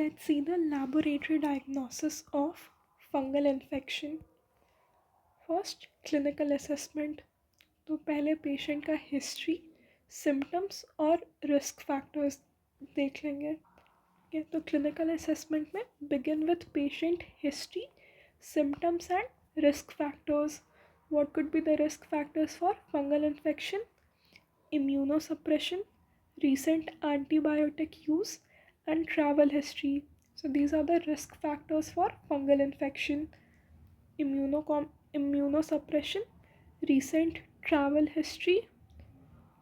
let's see the laboratory diagnosis of fungal infection. First, clinical assessment. तो पहले patient का history, symptoms और risk factors देख लेंगे. Okay, तो क्लिनिकल असेसमेंट में begin with patient history, symptoms and risk factors. What could be the risk factors for fungal infection? Immunosuppression, recent antibiotic use, and travel history. So these are the risk factors for fungal infection. Immunosuppression, recent travel history,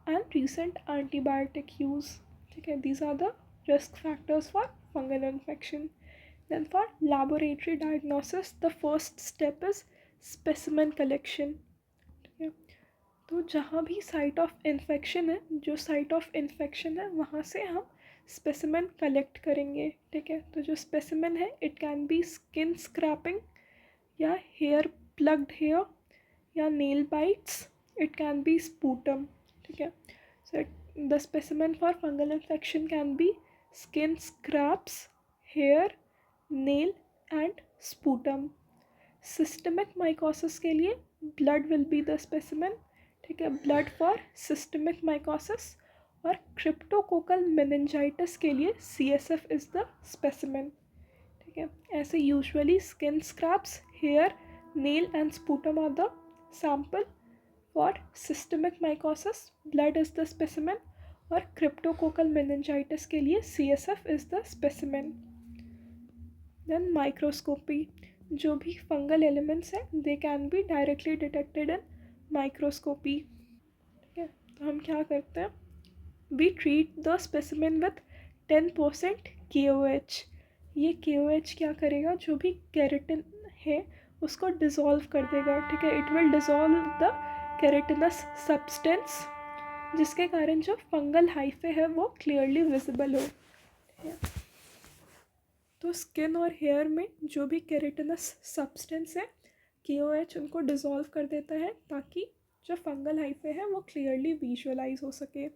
and recent antibiotic use. Okay, these are the risk factors for fungal infection. Then for laboratory diagnosis, the first step is specimen collection. Okay. तो जहाँ भी site of infection है, जो site of infection है वहाँ से हम specimen collect करेंगे. ठीक है, तो जो स्पेसिमेन है it can be skin scraping या हेयर प्लग्ड हेयर या nail bites, it can be sputum. ठीक है, so the specimen for fungal infection can be skin scraps, hair, nail and sputum. Systemic mycosis के लिए blood will be the specimen. ठीक है, blood for systemic mycosis. और cryptococcal meningitis के लिए CSF is the specimen. ठीक है, ऐसे usually skin scraps, hair, nail and sputum are the sample. For systemic mycosis blood is the specimen और cryptococcal meningitis के लिए CSF is the specimen. Then microscopy. जो भी फंगल एलिमेंट्स हैं they can be directly detected in microscopy. ठीक है, तो हम क्या करते हैं, we treat the specimen with 10% KOH. ये KOH क्या करेगा, जो भी केराटिन है उसको डिज़ोल्व कर देगा. ठीक है, it will dissolve the keratinous substance, जिसके कारण जो फंगल हाइफे है वो क्लियरली विजिबल हो. तो स्किन और हेयर में जो भी केराटिनस सब्सटेंस है KOH उनको डिज़ोल्व कर देता है ताकि जो फंगल हाइफे है वो क्लियरली विजुअलाइज हो सके.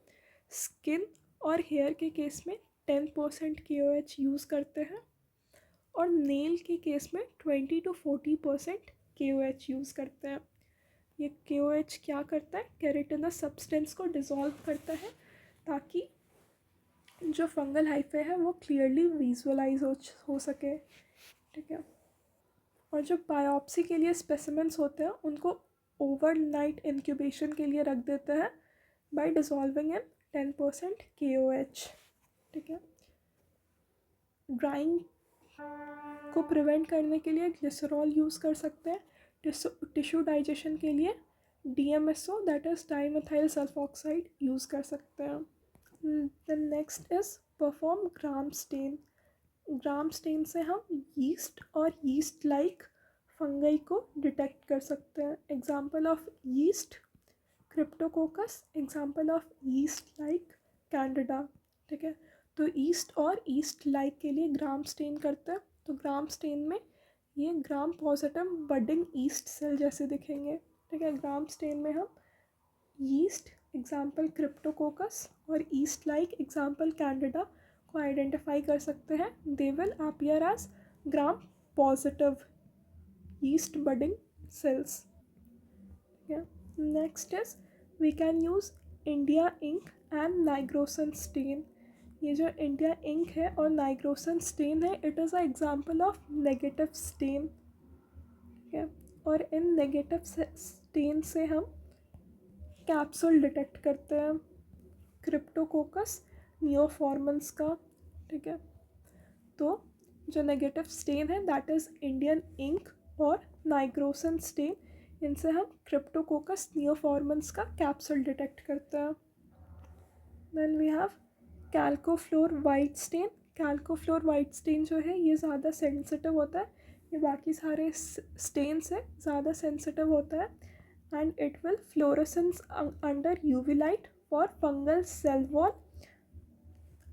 स्किन और हेयर के केस में 10% KOH यूज़ करते हैं और नेल के केस में 20 to 40% KOH यूज़ करते हैं. ये KOH क्या करता है, केराटिनस सब्सटेंस को डिज़ोल्व करता है ताकि जो फंगल हाइफे है वो क्लियरली विजुअलाइज हो सके. ठीक है, और जो बायोप्सी के लिए स्पेसिमेंट्स होते हैं उनको ओवरनाइट इंक्यूबेशन के लिए रख देते हैं बाय डिज़ोल्विंग इन 10% KOH. ठीक है, ड्राइंग को प्रिवेंट करने के लिए ग्लिसरॉल यूज़ कर सकते हैं. टिश्यू डाइजेशन के लिए DMSO that is dimethyl sulfoxide use कर सकते हैं. The next is perform gram stain. Gram stain से हम यीस्ट और यीस्ट लाइक फंगाई को डिटेक्ट कर सकते हैं. Example of yeast Cryptococcus, example of yeast like Candida. ठीक है, तो ईस्ट और ईस्ट लाइक के लिए ग्राम स्टेन करते हैं. तो ग्राम स्टेन में ये gram positive budding yeast cell जैसे दिखेंगे. ठीक है, ग्राम स्टेन में हम यीस्ट एग्जाम्पल क्रिप्टोकोकस और ईस्ट लाइक एग्जाम्पल कैंडिडा को आइडेंटिफाई कर सकते हैं. They will appear as gram positive yeast budding cells. Next is we can use India ink and nigrosin stain. ये जो इंडिया इंक है और नाइग्रोसन स्टेन है it is a example of negative stain. ठीक है, और इन नेगेटिव स्टेन से हम कैप्सूल डिटेक्ट करते हैं क्रिप्टोकोकस नियोफॉर्मन्स का. ठीक है, तो जो नेगेटिव स्टेन है दैट इज़ इंडियन इंक और नाइग्रोसन स्टेन, इनसे हम क्रिप्टोकोकस नियोफॉर्मन्स का कैप्सूल डिटेक्ट करते हैं. Then we have calcofluor white stain. Calcofluor white stain जो है ये ज़्यादा सेंसिटिव होता है, ये बाकी सारे स्टेन से ज़्यादा सेंसिटिव होता है and it will fluorescence under UV light for fungal cell wall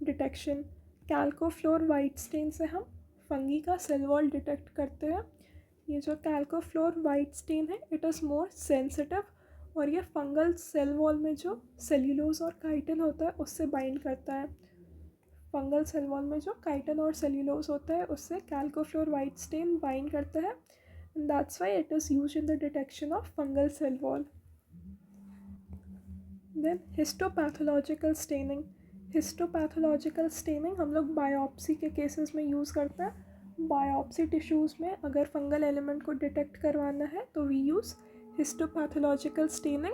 detection. Calcofluor white stain से हम फंगी का सेल वॉल डिटेक्ट करते हैं. ये जो कैल्कोफ्लोर वाइट स्टेन है इट इज़ मोर सेंसिटिव और ये फंगल सेल वॉल में जो सेल्यूलोज और काइटिन होता है उससे बाइंड करता है. फंगल सेल वॉल में जो काइटिन और सेल्यूलोज होता है उससे कैल्कोफ्लोर वाइट स्टेन बाइंड करता है, and that's why it is used in the detection of fungal cell wall. Then histopathological staining. Histopathological staining हम लोग बायोप्सी के केसेस में यूज़ करते हैं. बायोप्सी टिश्यूज़ में अगर फंगल एलिमेंट को डिटेक्ट करवाना है तो we use histopathological staining.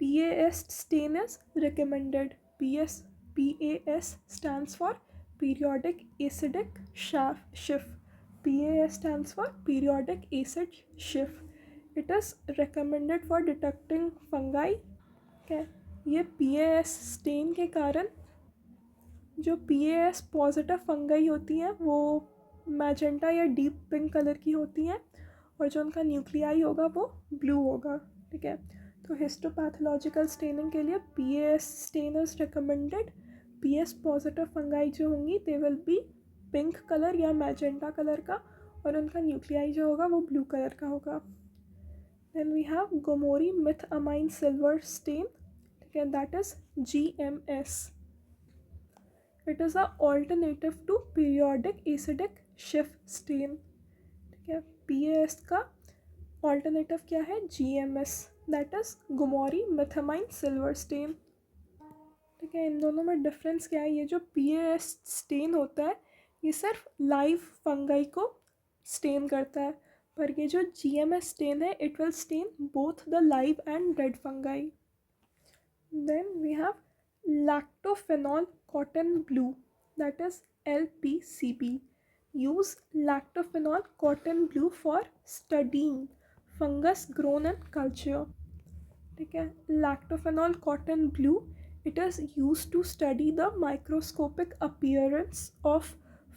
PAS stain is recommended. PAS stands for periodic acidic Schiff. PAS stands for periodic acid Schiff. It is recommended for detecting fungi. Okay. ये PAS stain के कारण जो PAS positive fungi होती हैं वो magenta या deep pink colour की होती हैं, और जो उनका न्यूक्लियाई होगा वो ब्लू होगा. ठीक है. तो हिस्टोपैथोलॉजिकल स्टेनिंग के लिए PAS stain is recommended. PS positive fungi जो होंगी they will be pink colour या मैजेंटा कलर का, और उनका न्यूक्लियाई जो होगा वो ब्लू कलर का होगा. Then we have Gomori methenamine silver stain. ठीक है, that is GMS. It is a alternative to periodic acidic Schiff stain. ठीक है, PAS का ऑल्टरनेटिव क्या है? GMS, that is Gomori methenamine silver stain. ठीक है, इन दोनों में डिफरेंस क्या है? ये जो PAS स्टेन होता है ये सिर्फ लाइव फंगाई को स्टेन करता है, पर ये जो GMS स्टेन है it will stain both the live and dead fungi. Then we have lactophenol cotton blue, that is LPCB. Use lactophenol cotton blue for studying fungus grown in culture. ठीक है, lactophenol cotton blue, it is used to study the microscopic appearance of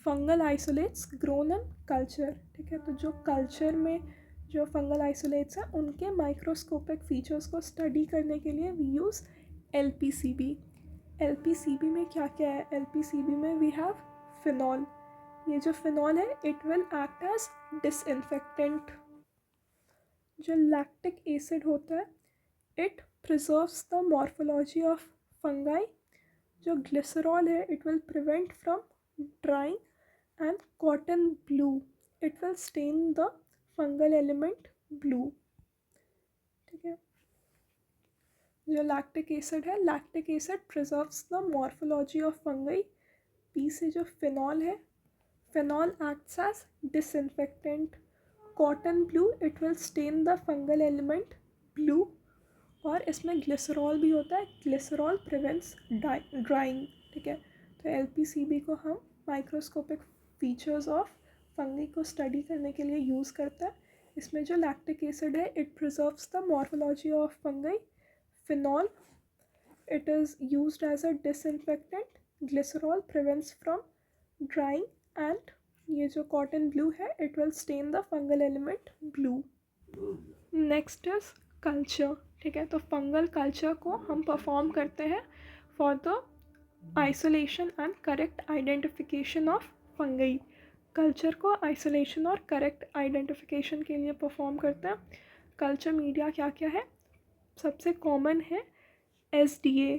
fungal isolates grown in culture. ठीक है, तो जो culture में जो fungal isolates हैं उनके माइक्रोस्कोपिक फीचर्स को स्टडी करने के लिए वी यूज़ LPCB. LPCB में क्या क्या है? LPCB में वी हैव फिनॉल. ये जो फिनॉल है it will act as disinfectant. जो लैक्टिक एसिड होता है it preserves the morphology of fungi. जो ग्लिसरॉल है it will prevent from drying, and cotton blue it will stain the fungal element blue. ठीक है, जो लैक्टिक एसिड है, lactic acid preserves the morphology of fungi. P से जो phenol है, phenol acts as disinfectant. Cotton blue it will stain the fungal element blue, और इसमें glycerol भी होता है. Glycerol prevents drawing. ठीक है, तो LPCB को हम माइक्रोस्कोपिक फीचर्स ऑफ फंगी को स्टडी करने के लिए यूज़ करते हैं. इसमें जो लैक्टिक एसिड है it preserves the morphology of fungi. Phenol, it is used as a disinfectant. Glycerol prevents from drying, and ये जो cotton blue है it will stain the fungal element blue. Next is culture. ठीक है, तो fungal culture को हम perform करते हैं for the isolation and correct identification of fungi. Culture को आइसोलेशन और करेक्ट आइडेंटिफिकेशन के लिए परफॉर्म करते हैं. कल्चर मीडिया क्या क्या है? सबसे कॉमन है SDA,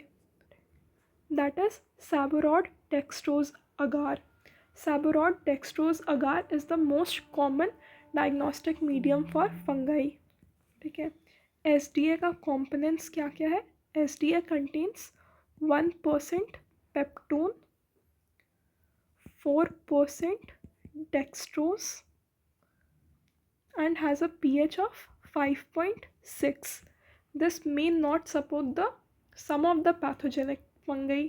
that is Sabouraud dextrose agar. Sabouraud dextrose agar is the most common diagnostic medium for fungi. ठीक है, SDA का कॉम्पोनेंट्स क्या क्या है? SDA contains 1% peptone, 4% dextrose and has a pH of 5.6. This may not support the some of the pathogenic fungi.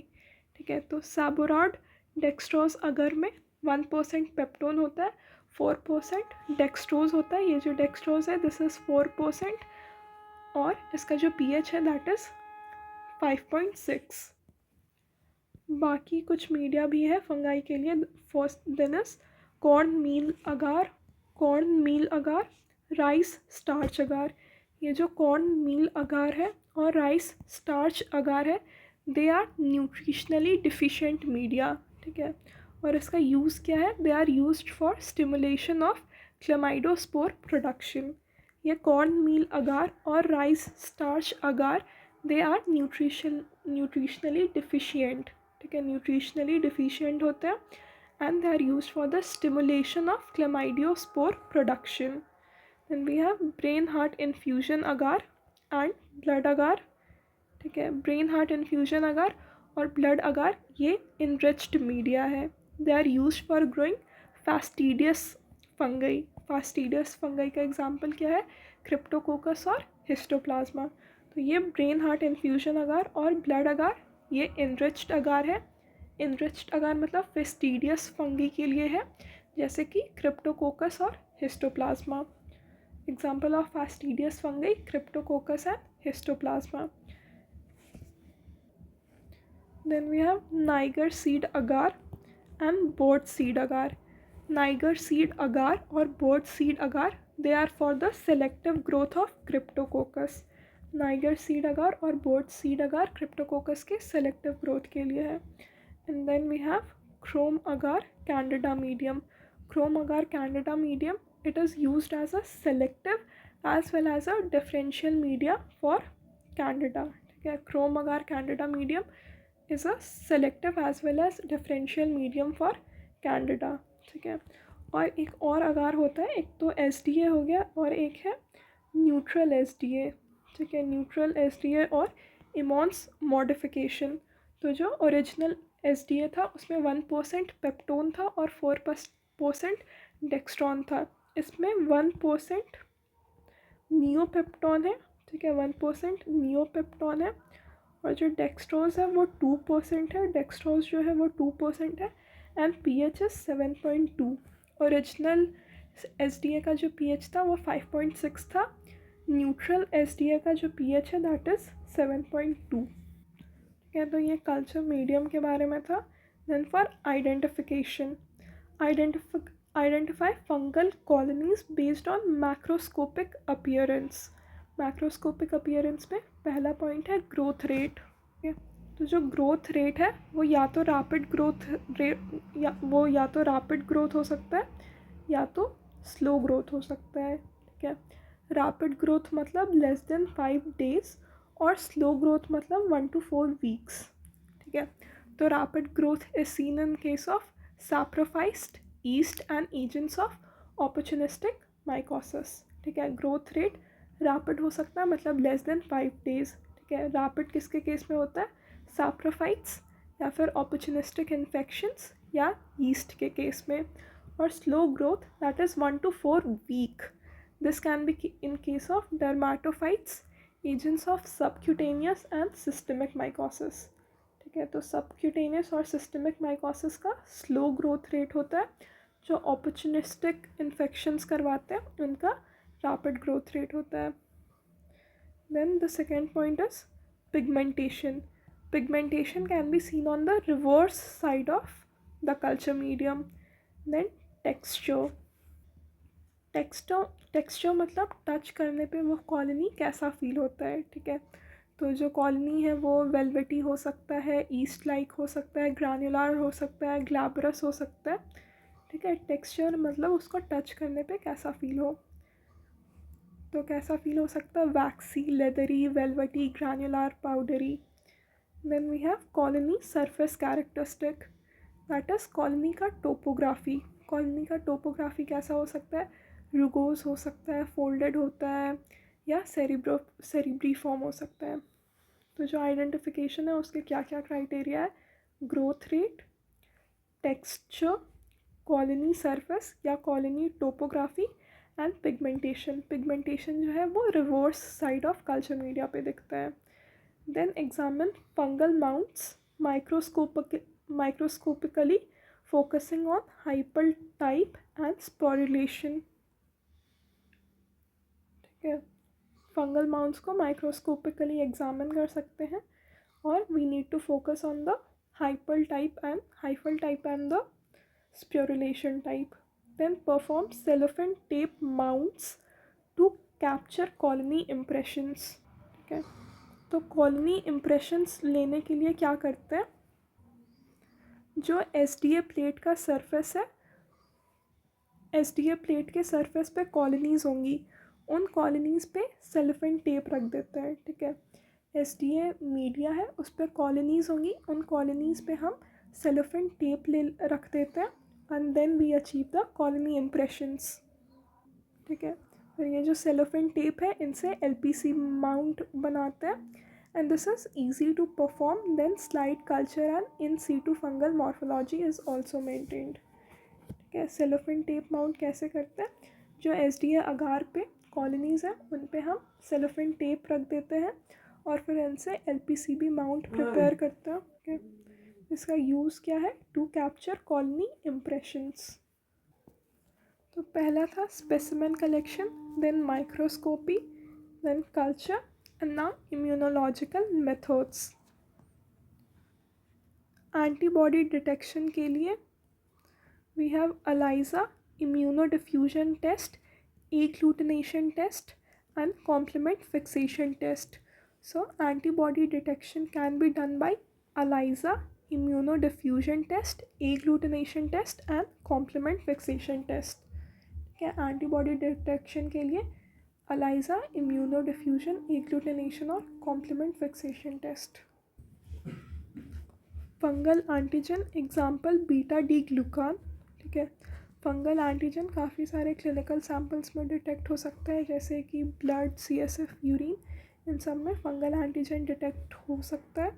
ठीक है, तो सैबोरॉड dextrose अगर में 1% पेप्टोन होता है, 4% डेक्सट्रोज होता है. ये जो डेक्सट्रोज है दिस इज़ 4%, और इसका जो pH है दैट इज़ 5.6. बाकी कुछ मीडिया भी है फंगाई के लिए. फर्स्ट दिन is corn meal agar, corn meal agar, rice starch agar. ये जो कॉर्न मील अगार है और राइस स्टार्च अगार है they are nutritionally deficient media. ठीक है, और इसका यूज़ क्या है? They are used for stimulation of chlamydospore production. ये कॉर्न मील अगार और rice starch agar they are nutritionally deficient. ठीक है, न्यूट्रिशनली डिफिशिएंट होते हैं, and they are used for the stimulation of chlamydospore production. Then we have brain heart infusion agar and blood agar. ठीक है, brain heart infusion अगार और blood अगार ये enriched media है. They are used for growing fastidious fungi. Fastidious fungi का example क्या है? Cryptococcus और histoplasma. तो ये ब्रेन हार्ट इन्फ्यूजन अगार और ब्लड अगार ये इनरिच्ड अगार है. इनरिच्ड अगार मतलब फेस्टिडियस फंगी के लिए है, जैसे कि क्रिप्टोकोकस और histoplasma. Example of fastidious fungi, Cryptococcus and histoplasma. Then we have Niger seed agar and board seed agar. Niger seed agar or board seed agar, they are for the selective growth of Cryptococcus. Niger seed agar और board seed agar Cryptococcus के selective growth के लिए है. And then we have Chrome agar candida medium. Chrome agar candida medium, it is used as a selective as well as a differential media for candida. ठीक है, Chrome agar candida medium is a selective as well as differential medium for candida. ठीक है, और एक और अगार होता है, एक तो SDA हो गया और एक है न्यूट्रल SDA. ठीक है, न्यूट्रल SDA और इमॉन्स मॉडिफिकेशन. तो जो ओरिजिनल SDA था उसमें 1% पेप्टोन था और 4% डेक्स्ट्रॉन था. इसमें 1% नियोपेप्टोन है. ठीक है, 1% नियोपेप्टोन है और जो डेक्सट्रोज है वो 2% है. डेक्सट्रोज जो है वो 2% है and pH is 7.2. Original SDA का जो pH था वो 5.6 था. न्यूट्रल SDA का जो pH है दैट इज़ 7.2. ठीक है, तो ये कल्चर मीडियम के बारे में था. Then for identification, identify fungal colonies based on macroscopic appearance. Macroscopic appearance में पहला पॉइंट है ग्रोथ रेट. तो जो ग्रोथ रेट है वो या तो रैपिड ग्रोथ हो सकता है या तो स्लो ग्रोथ हो सकता है. ठीक है, रैपिड ग्रोथ मतलब लेस देन 5 days और स्लो ग्रोथ मतलब 1 to 4 weeks. ठीक है, तो rapid growth is seen in case of saprophytic yeast and agents of opportunistic mycosis. ठीक है, ग्रोथ रेट रैपिड हो सकता है मतलब लेस देन 5 days. ठीक है, रैपिड किसके केस में होता है? सैप्रोफाइट्स या फिर ऑपर्चुनिस्टिक इन्फेक्शंस या ईस्ट के केस में. और slow growth that is 1 to 4 week. This can be in case of dermatophytes, agents of subcutaneous and systemic mycosis. ठीक है, तो सबक्यूटेनियस और सिस्टमिक माइकोसिस का स्लो ग्रोथ रेट होता है. जो ऑपर्चुनिस्टिक इन्फेक्शंस करवाते हैं उनका रैपिड ग्रोथ रेट होता है. Then the second point is pigmentation. Pigmentation can be seen on the reverse side of the culture medium. Then texture. Texture मतलब टच करने पे वो कॉलोनी कैसा फील होता है. ठीक है, तो जो कॉलोनी है वो वेलवेटी हो सकता है, ईस्ट लाइक हो सकता है, ग्रानुलर हो सकता है, ग्लैबरस हो सकता है. ठीक है, टेक्सचर मतलब उसको टच करने पे कैसा फील हो. तो कैसा फील हो सकता है? Waxy, leathery, velvety, granular, powdery. Then we have colony surface characteristic, that is colony का टोपोग्राफी. कॉलोनी का टोपोग्राफी कैसा हो सकता है? रुगोस हो सकता है, फोल्डेड होता है या सेरिब्रीफॉर्म हो सकता है. तो जो आइडेंटिफिकेशन है उसके क्या क्या क्राइटेरिया है? Growth rate, texture, colony surface या colony topography and pigmentation. Pigmentation जो है वो reverse side of culture media पे दिखता है. Then examine fungal mounts microscopically, focusing on hypal type and sporulation. ठीक है, फंगल माउंट्स को माइक्रोस्कोपिकली एग्जामिन कर सकते हैं और we need to focus on the hypal type and the sporulation type. Then perform cellophane tape mounts to capture colony impressions. ठीक है, तो कॉलोनी इम्प्रेशंस लेने के लिए क्या करते हैं? जो SDA प्लेट का सरफेस है, SDA प्लेट के सरफेस पे कॉलोनीज़ होंगी, उन कॉलोनीज़ पे सेलोफेन टेप रख देते हैं. ठीक है, SDA मीडिया है उस पर कॉलोनीज़ होंगी, उन कॉलोनीज़ पे हम सेलोफेन टेप ले रख देते हैं and then we achieve the colony impressions. ठीक है, फिर ये जो सेलोफेन टेप है इनसे LPC माउंट बनाते हैं and this is easy to perform, then slide culture and in situ fungal morphology is also maintained. ठीक है, सेलोफेन टेप माउंट कैसे करते हैं, जो SDA अगार पे कॉलोनीज़ हैं उन पे हम सेलोफेन टेप रख देते हैं और फिर इनसे LPCB माउंट प्रिपेयर करते हैं। ओके, इसका यूज़ क्या है, टू कैप्चर कॉलोनी इम्प्रेशंस। तो पहला था specimen collection, then microscopy, then culture and now immunological methods. Antibody detection के लिए we have ELISA, immunodiffusion test, agglutination test and complement fixation test. So antibody detection can be done by ELISA, immunodiffusion test, agglutination test and complement fixation test. क्या antibody detection के लिए ELISA, immunodiffusion, agglutination और complement fixation test. Fungal antigen example beta D glucan. ठीक है, fungal antigen काफ़ी सारे clinical samples में detect हो सकता है, जैसे कि ब्लड, CSF, यूरिन, इन सब में फंगल एंटीजन डिटेक्ट हो सकता है।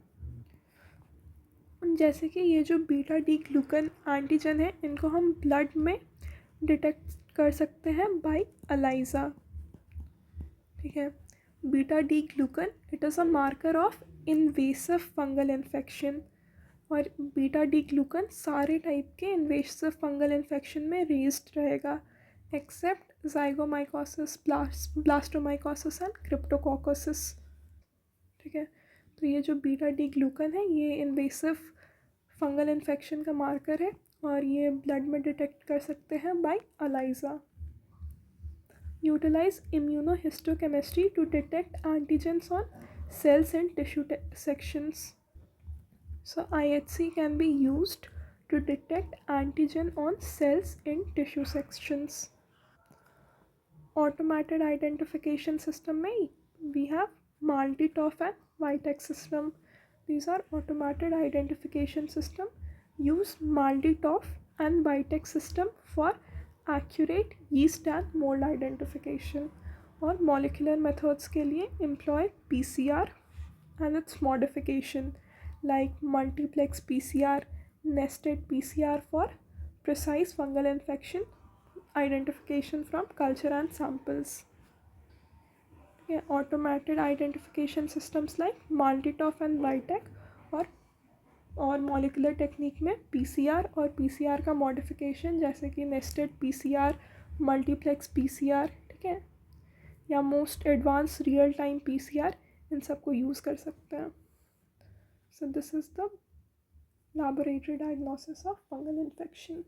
जैसे कि ये जो बीटा डी ग्लूकान एंटीजन है इनको हम ब्लड में डिटेक्ट कर सकते हैं बाय ELISA। ठीक है, beta D glucan it is a marker of invasive fungal infection और बीटा डी ग्लूकन सारे टाइप के इन्वेसिव फंगल इन्फेक्शन में रेज्ड रहेगा except zygomycosis, blastomycosis and cryptococcosis. ठीक है, तो ये जो बीटा डी ग्लूकन है ये इन्वेसिव फंगल इन्फेक्शन का मार्कर है और ये ब्लड में डिटेक्ट कर सकते हैं by ELISA। Utilize immunohistochemistry to detect antigens on cells and tissue sections. So IHC can be used to detect antigen on cells in tissue sections. Automated identification system में we have MALDI-TOF and VITEC system. These are automated identification system. Use MALDI-TOF and VITEC system for accurate yeast and mold identification. और molecular methods के लिए employ PCR and its modification like multiplex PCR, nested PCR for precise fungal infection identification from culture and samples. Okay, automated identification systems like MALDI-TOF and VITEC और molecular technique में PCR और PCR का modification जैसे कि nested PCR, multiplex PCR, ठीक है, या most advanced real time PCR, इन सबको यूज़ कर सकते हैं. So this is the laboratory diagnosis of fungal infection.